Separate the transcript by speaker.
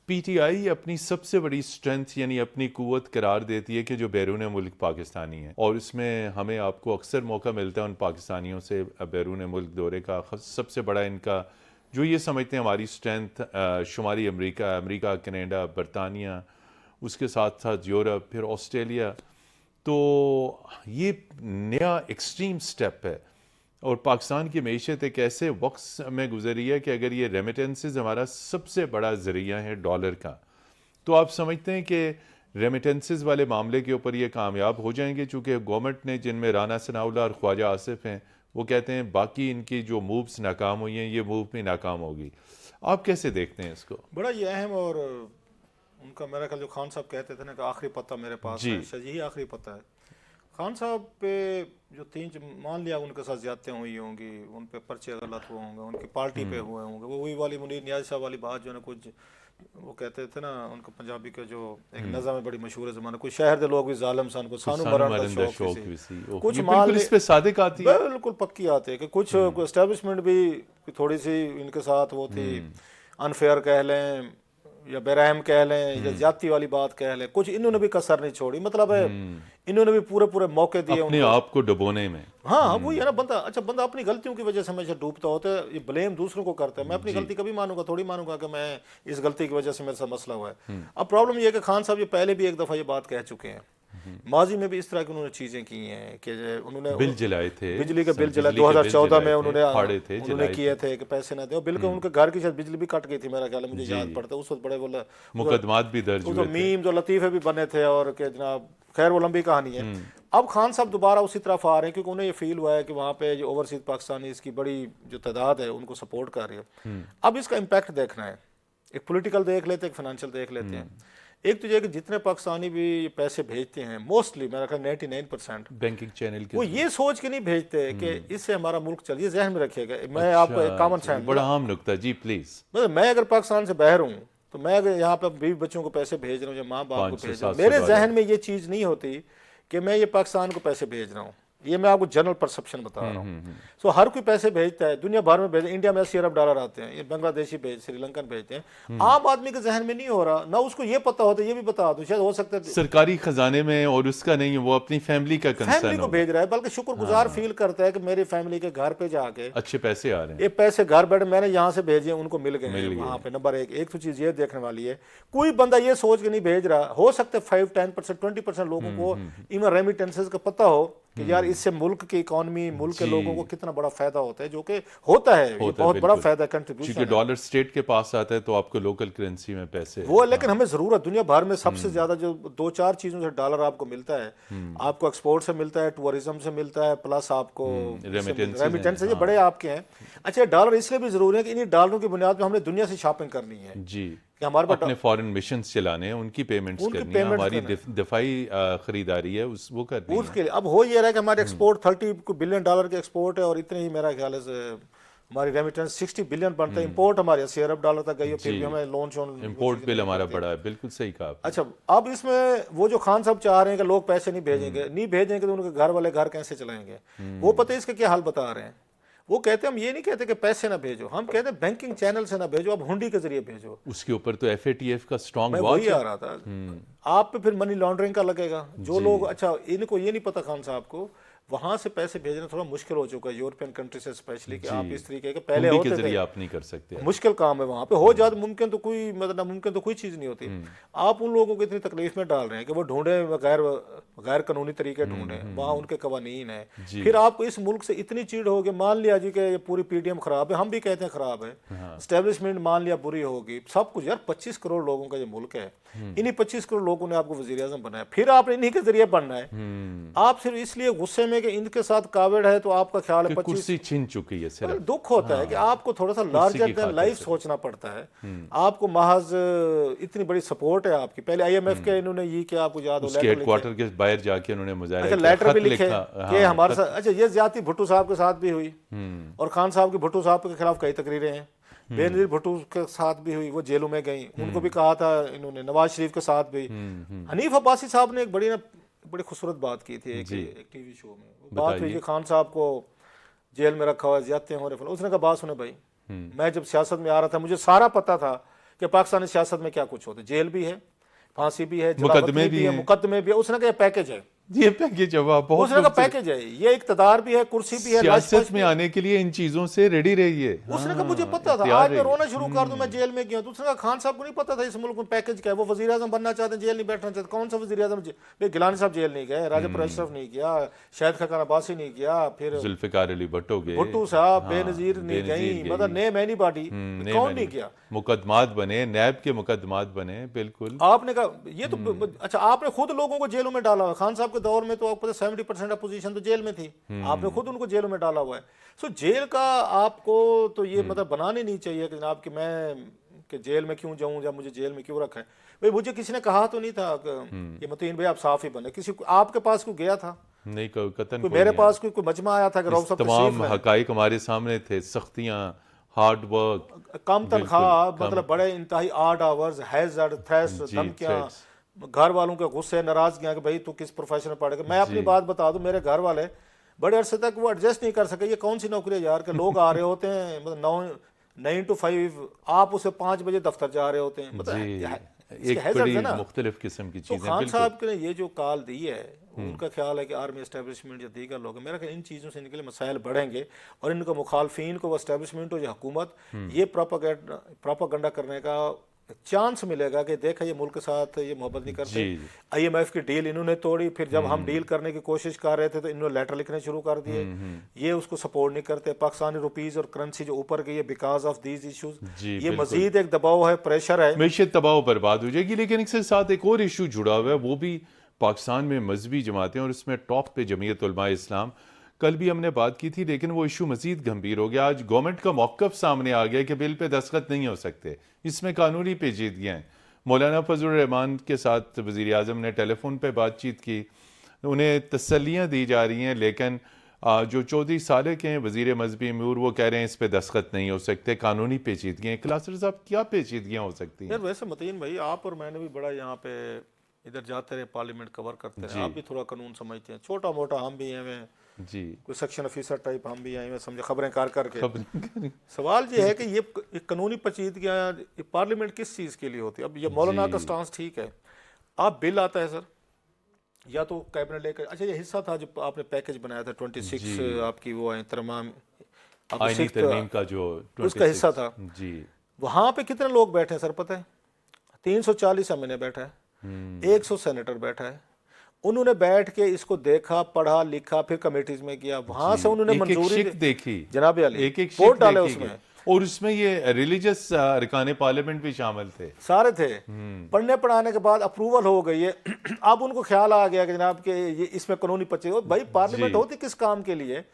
Speaker 1: P T I اپنی سب سے بڑی اسٹرینتھ یعنی اپنی قوت قرار دیتی ہے کہ جو بیرون ملک پاکستانی ہیں، اور اس میں ہمیں آپ کو اکثر موقع ملتا ہے ان پاکستانیوں سے بیرون ملک دورے کا. سب سے بڑا ان کا جو یہ سمجھتے ہیں ہماری اسٹرینتھ شمالی امریکہ، کینیڈا، برطانیہ، اس کے ساتھ ساتھ یورپ، پھر آسٹریلیا. تو یہ نیا ایکسٹریم سٹیپ ہے، اور پاکستان کی معیشت ایک ایسے وقت میں گزری ہے کہ اگر یہ ریمیٹنسز ہمارا سب سے بڑا ذریعہ ہے ڈالر کا، تو آپ سمجھتے ہیں کہ ریمیٹنسز والے معاملے کے اوپر یہ کامیاب ہو جائیں گے؟ چونکہ گورنمنٹ نے، جن میں رانا ثناء اللہ اور خواجہ آصف ہیں، وہ کہتے ہیں باقی ان کی جو مووز ناکام ہوئی ہیں، یہ موو بھی ناکام ہوگی. آپ کیسے دیکھتے ہیں اس کو؟
Speaker 2: بڑا یہ اہم، اور ان کا میرا خیال جو خان صاحب کہتے تھے نا کہ آخری پتہ میرے پاس ہے، شاید یہی آخری پتہ ہے. خان صاحب پہ جو مان لیا ان کے ساتھ زیادتیاں ہوئی ہوں گی، ان پہ پرچے غلط ہوئے ہوں گے، ان کی پارٹی پہ ہوئے ہوں گے، وہ وہی والی منیر نیاز صاحب والی بات جو ہے نا، کچھ وہ کہتے تھے نا ان کو پنجابی کا جو ایک نظم ہے بڑی مشہور ہے زمانہ، کوئی شہر دے لوگ بھی ظالم سان کو سانو مرن دا شوق سی، کچھ مان
Speaker 1: اس پہ صادق آتی ہے،
Speaker 2: بالکل پکی آتے ہیں کہ کچھ اسٹیبلشمنٹ بھی تھوڑی سی ان کے ساتھ وہ تھی، انفیئر کہہ لیں یا برحم کہہ لیں یا زیادتی والی بات کہہ لیں، کچھ انہوں نے بھی کسر نہیں چھوڑی. مطلب ہے انہوں نے بھی پورے موقع دیے
Speaker 1: اپنے آپ کو ڈبونے میں.
Speaker 2: ہاں وہی ہے نا، بندہ اپنی غلطیوں کی وجہ سے ہمیشہ ڈوبتا ہوتا ہے، یہ بلیم دوسروں کو کرتا ہے. میں اپنی غلطی کبھی مانوں گا تھوڑی مانوں گا کہ میں اس غلطی کی وجہ سے میرے ساتھ مسئلہ ہوا ہے. اب پرابلم یہ ہے کہ خان صاحب یہ پہلے بھی ایک دفعہ یہ بات کہہ چکے ہیں، ماضی میں بھی اس طرح کی انہوں نے چیزیں کی ہیں کہ انہوں نے
Speaker 1: بل جلائے تھے،
Speaker 2: بجلی کے بل جلائے 2014 میں انہوں نے کیے تھے کہ پیسے نہ دیں، بالکل ان کے گھر کی شاید بجلی بھی کٹ گئی تھی میرا خیال ہے، مجھے یاد پڑتا ہے اس وقت بڑے وہ
Speaker 1: مقدمات بھی درج ہوئے تھے،
Speaker 2: میم جو لطیفے بھی بنے تھے، اور کہ جناب خیر وہ لمبی کہانی ہے. اب خان صاحب دوبارہ اسی طرف آ رہے ہیں کیونکہ انہیں یہ فیل ہوا ہے کہ وہاں پہ جو اوورسیز پاکستانی اس کی بڑی جو تعداد ہے ان کو سپورٹ کر رہی ہے. اب اس کا امپیکٹ دیکھنا ہے، ایک پولیٹیکل دیکھ لیتے ہیں، ایک فائنینشیل دیکھ لیتے ہیں. ایک تو یہ کہ جتنے پاکستانی بھی پیسے بھیجتے ہیں موسٹلی میرا خیال 99%
Speaker 1: بینکنگ چینل کے،
Speaker 2: وہ یہ سوچ کے نہیں بھیجتے کہ اس سے ہمارا ملک چلیے. ذہن میں رکھیے گا، میں آپ کو ایک کامن سینس،
Speaker 1: بڑا عام نکتہ جی پلیز،
Speaker 2: میں اگر پاکستان سے باہر ہوں تو میں اگر یہاں پہ بیوی بچوں کو پیسے بھیج رہا ہوں یا ماں باپ کو بھیج رہا ہوں، میرے ذہن میں یہ چیز نہیں ہوتی کہ میں یہ پاکستان کو پیسے بھیج رہا ہوں. یہ میں آپ کو جنرل پرسپشن بتا رہا ہوں. سو ہر کوئی پیسے بھیجتا ہے، دنیا بھر میں بھیجتے ہیں، انڈیا میں 80 ارب ڈالر آتے ہیں، یہ بنگلہ دیشی سری لنکن بھیجتے ہیں. عام آدمی کے ذہن میں نہیں ہو رہا، نہ اس کو یہ پتا ہوتا. یہ بھی بتا دوں شاید ہو سکتا ہے
Speaker 1: سرکاری خزانے میں، اور اس کا نہیں، وہ اپنی فیملی کا
Speaker 2: فیملی کو بھیج رہا ہے، بلکہ شکر گزار فیل کرتا ہے کہ میری فیملی کے گھر پہ جا کے
Speaker 1: اچھے پیسے آ رہے ہیں،
Speaker 2: یہ پیسے گھر بیٹھے میں نے یہاں سے بھیجے ان کو مل گئے وہاں پہ. نمبر ایک تو چیز یہ دیکھنے والی ہے، کوئی بندہ یہ سوچ کے نہیں بھیج رہا. ہو سکتا ہے 5-10% 20% لوگوں کو ایون ریمیٹنسز کا پتہ ہو کہ یار اس سے ملک کی اکانومی، ملک کے لوگوں کو کتنا بڑا فائدہ ہوتا ہے، جو کہ ہوتا ہے، یہ بہت بڑا فائدہ کنٹریبیوشن.
Speaker 1: کیونکہ ڈالر اسٹیٹ کے پاس آتا ہے تو آپ کو لوکل کرنسی میں پیسے
Speaker 2: وہ، لیکن ہمیں ضرورت دنیا بھر میں سب سے زیادہ جو 2-4 چیزوں سے ڈالر آپ کو ملتا ہے، آپ کو ایکسپورٹ سے ملتا ہے، ٹورزم سے ملتا ہے، پلس آپ کو ریمیٹنس سے، یہ بڑے آپ کے ہیں. اچھا ڈالر اس لیے بھی ضروری ہے کہ انہیں ڈالروں کی بنیاد پہ ہم نے دنیا سے شاپنگ کرنی ہے
Speaker 1: جی،
Speaker 2: کہ ہمارے پاس
Speaker 1: اپنے فارن مشنز چلانے ہیں، ان کی پیمنٹس کرنی ہے، ہماری دفاعی خریداری ہے وہ کرنی ہے.
Speaker 2: اب ہو یہ رہا ہے کہ ہمارے ایکسپورٹ 30 بلین ڈالر کے ایکسپورٹ ہے، اور اتنے ہی میرا خیال ہے ہماری ریمیٹنس 60 بلین بنتا ہے. امپورٹ ہماری 80 ارب ڈالر تک گئی ہے، پھر بھی ہمیں لون شون
Speaker 1: امپورٹ بل ہمارا بڑا ہے. بالکل صحیح کہا.
Speaker 2: اچھا اب اس میں وہ جو خان صاحب چاہ رہے ہیں کہ لوگ پیسے نہیں بھیجیں گے تو ان کے گھر والے گھر کیسے چلائیں گے؟ وہ پتہ ہے اس کا کیا حل بتا رہے ہیں. وہ کہتے ہیں ہم یہ نہیں کہتے کہ پیسے نہ بھیجو، ہم کہتے ہیں بینکنگ چینل سے نہ بھیجو، اب ہنڈی کے ذریعے بھیجو.
Speaker 1: اس کے اوپر تو ایف اے ٹی ایف کا اسٹرانگ
Speaker 2: میں وہی آ رہا تھا. آپ پہ پھر منی لانڈرنگ کا لگے گا. جو لوگ، اچھا ان کو یہ نہیں پتا خان صاحب کو وہاں سے پیسے بھیجنا تھوڑا مشکل ہو چکا ہے یورپین کنٹری سے اسپیشلی، کہ آپ اس طریقے کے پہلے ہوتے تھے،
Speaker 1: آپ نہیں کر سکتے،
Speaker 2: مشکل کام ہے. وہاں پہ ہو جاتا ممکن تو کوئی مطلب ناممکن تو کوئی چیز نہیں ہوتی. آپ ان لوگوں کو اتنی تکلیف میں ڈال رہے ہیں کہ وہ ڈھونڈیں غیر قانونی طریقے ڈھونڈیں، وہاں ان کے قوانین ہیں. پھر آپ کو اس ملک سے اتنی چیڑ ہوگی، مان لیا جی کہ یہ پوری پی ڈی ایم خراب ہے، ہم بھی کہتے ہیں خراب ہے، اسٹیبلشمنٹ مان لیا بری ہوگی، سب کچھ. یار 25 کروڑ لوگوں کا یہ ملک ہے، انہی 25 کروڑ لوگوں نے آپ کو وزیر اعظم بنایا، پھر آپ نے انہی کے ذریعے بننا ہے. آپ صرف اس لیے غصے میں کہ ان کے ساتھ کاوڑ ہے تو آپ کا خیال ہے 25
Speaker 1: کرسی چھن چکی ہے. صرف
Speaker 2: دکھ ہوتا ہے کہ آپ کو تھوڑا سا لارجر دین لائف سوچنا پڑتا ہے. آپ کو محض اتنی بڑی سپورٹ ہے آپ کی. پہلے آئی ایم ایف کے انہوں نے یہ کیا آپ کو یاد ہو،
Speaker 1: ہیڈ کوارٹر کے باہر جا کے انہوں نے مظاہرہ
Speaker 2: لیٹر بھی لکھے کہ ہمارے ساتھ. اچھا یہ زیادتی بھٹو صاحب کے ساتھ بھی ہوئی، اور خان صاحب کی بھٹو صاحب کے خلاف کئی تقریریں ہیں. بے نظیر بھٹو کے ساتھ بھی ہوئی، وہ جیلوں میں گئیں، ان کو بھی کہا تھا انہوں نے. نواز شریف کے ساتھ بھی. حنیف عباسی صاحب نے ایک بڑی خوبصورت بات کی تھی ایک ٹی وی شو میں. بات ہوئی کہ خان صاحب کو جیل میں رکھا ہوا ہے، زیادتیاں ہو رہے. اس نے کہا بات سنے بھائی، میں جب سیاست میں آ رہا تھا مجھے سارا پتا تھا کہ پاکستانی سیاست میں کیا کچھ ہوتا ہے، جیل بھی ہے، پھانسی بھی ہے،
Speaker 1: مقدمے بھی ہیں،
Speaker 2: مقدمے بھی ہے. اس نے کہا یہ پیکج ہے،
Speaker 1: یہ پیکج بہت
Speaker 2: اس نے کہا پیکج ہے، یہ اقتدار بھی ہے، کرسی بھی ہے،
Speaker 1: سیاست میں آنے کے لیے ان چیزوں سے ریڈی رہیے.
Speaker 2: اس نے کہا مجھے پتا تھا، آج میں رونا شروع کر دوں میں جیل میں گیا. دوسرے کہا خان صاحب کو نہیں پتا تھا اس ملک میں پیکج کیا ہے، وہ وزیر اعظم بننا چاہتے ہیں، جیل نہیں بیٹھنا چاہتے. کون سا وزیر اعظم؟ گیلانی صاحب جیل نہیں گئے، راجہ پر اشرف نہیں گیا، شاہد خاقان عباسی نہیں گیا، پھر
Speaker 1: ذوالفقار علی بھٹو گئے،
Speaker 2: بھٹو صاحب، بے نظیر نہیں گئی، مطلب نیم اینی باڈی، کون نہیں کیا.
Speaker 1: مقدمات بنے، نیب کے مقدمات بنے. بالکل
Speaker 2: آپ نے کہا یہ تو اچھا، آپ نے خود لوگوں کو جیلوں میں ڈالا ہوا ہے. خان صاحب کے دور میں تو آپ کو 70% اپوزیشن تو جیل میں تھی، آپ نے خود ان کو جیلوں میں ڈالا ہوا ہے. سو جیل کا آپ کو تو یہ مطلب بنانی نہیں چاہیے کہ جناب کہ میں کہ جیل میں کیوں جاؤں یا مجھے جیل میں کیوں رکھا ہے. بھائی مجھے کسی نے کہا تو نہیں تھا کہ یہ متین بھائی آپ صاف ہی بنے، کسی آپ کے پاس کوئی گیا تھا
Speaker 1: نہیں، قطن
Speaker 2: کوئی میرے پاس کوئی مجمع آیا تھا کہ راؤ صاحب
Speaker 1: تمام حقائق ہمارے سامنے تھے، سختیاں، ہارڈ ورک،
Speaker 2: کم تنخواہ، مطلب بڑے انتہائی آڈ آورز، ہیزرڈ، تھریس، دھمکیاں، گھر والوں کے غصے، ناراضگیاں کہ بھائی تو کس پروفیشن میں پڑھے گا. میں اپنی بات بتا دوں، میرے گھر والے بڑے عرصے تک وہ ایڈجسٹ نہیں کر سکے. یہ کون سی نوکری ہے یار کہ لوگ آ رہے ہوتے ہیں مطلب 9 to 5، آپ اسے 5 بجے دفتر جا رہے ہوتے ہیں.
Speaker 1: ایک بڑی مختلف قسم کی چیزیں.
Speaker 2: خان صاحب نے یہ جو کال دی ہے، ان کا خیال ہے کہ آرمی اسٹیبلشمنٹ یا دیگر لوگ، میرا خیال ان چیزوں سے ان کے لیے مسائل بڑھیں گے، اور ان کو مخالفین کو وہ اسٹیبلشمنٹ ہو یا حکومت یہ پروپیگنڈا کرنے کا چانس ملے گا کہ دیکھا یہ ملک کے ساتھ یہ محبت نہیں کرتے. IMF کی ڈیل انہوں نے توڑی، پھر جب ہم ڈیل کرنے کی کوشش کر رہے تھے تو انہوں نے لیٹر لکھنے شروع کر دیے، یہ اس کو سپورٹ نہیں کرتے. پاکستانی روپیز اور کرنسی جو اوپر گئی ہے بیکاز آف دیز ایشوز، یہ مزید ایک دباؤ ہے، پریشر ہے،
Speaker 1: معیشت تباہ و برباد ہو جائے گی. لیکن اس کے ساتھ ایک اور ایشو جڑا ہوا ہے، وہ بھی پاکستان میں مذہبی جماعتیں، اور اس میں ٹاپ پہ جمعیت علماء اسلام. کل بھی ہم نے بات کی تھی، لیکن وہ ایشو مزید گھمبیر ہو گیا. آج گورنمنٹ کا موقف سامنے آ گیا کہ بل پہ دستخط نہیں ہو سکتے، اس میں قانونی پیچیدگیاں ہیں. مولانا فضل الرحمان کے ساتھ وزیر اعظم نے ٹیلی فون پہ بات چیت کی، انہیں تسلیاں دی جا رہی ہیں، لیکن جو چودھری صالح کے ہیں وزیر مذہبی امور، وہ کہہ رہے ہیں اس پہ دستخط نہیں ہو سکتے، قانونی پیچیدگیاں. کلاسر صاحب کیا پیچیدگیاں ہو سکتی ہیں؟
Speaker 2: یار ویسے متین بھائی، آپ اور میں نے بھی بڑا یہاں پہ ادھر جاتے رہے، پارلیمنٹ کور کرتے رہے، آپ بھی تھوڑا قانون سمجھتے ہیں، چھوٹا موٹا ہم بھی ہیں،
Speaker 1: جی
Speaker 2: کوئی سیکشن آفیسر ٹائپ ہم بھی آئے ہیں، سمجھے خبریں کر کے. سوال یہ ہے کہ یہ قانونی پیچیدگیاں پارلیمنٹ کس چیز کے لیے ہوتی ہے؟ اب یہ مولانا کا سٹانس ٹھیک ہے، آپ بل آتا ہے سر، یا تو کیبنٹ لے کر، اچھا یہ حصہ تھا جو آپ نے پیکج بنایا تھا 26 آپ کی وہ ترمیم
Speaker 1: آئینی ترمیم کا، جو
Speaker 2: اس کا حصہ تھا.
Speaker 1: جی
Speaker 2: وہاں پہ کتنے لوگ بیٹھے ہیں سر پتہ ہے؟ 340 ایم این اے بیٹھا ہے، 100 سینیٹر بیٹھا ہے. انہوں نے بیٹھ کے اس کو دیکھا، پڑھا، لکھا، پھر کمیٹیز میں کیا، وہاں سے انہوں نے منظوری
Speaker 1: دیکھی،
Speaker 2: جناب علی
Speaker 1: ایک
Speaker 2: ووٹ ڈالے اس میں،
Speaker 1: اور اس میں یہ ریلیجس ارکان پارلیمنٹ بھی شامل تھے،
Speaker 2: سارے تھے. پڑھنے پڑھانے کے بعد اپروول ہو گئی ہے. اب ان کو خیال آ گیا کہ جناب کہ یہ اس میں قانونی پچے ہو. بھائی پارلیمنٹ ہوتی کس کام کے لیے؟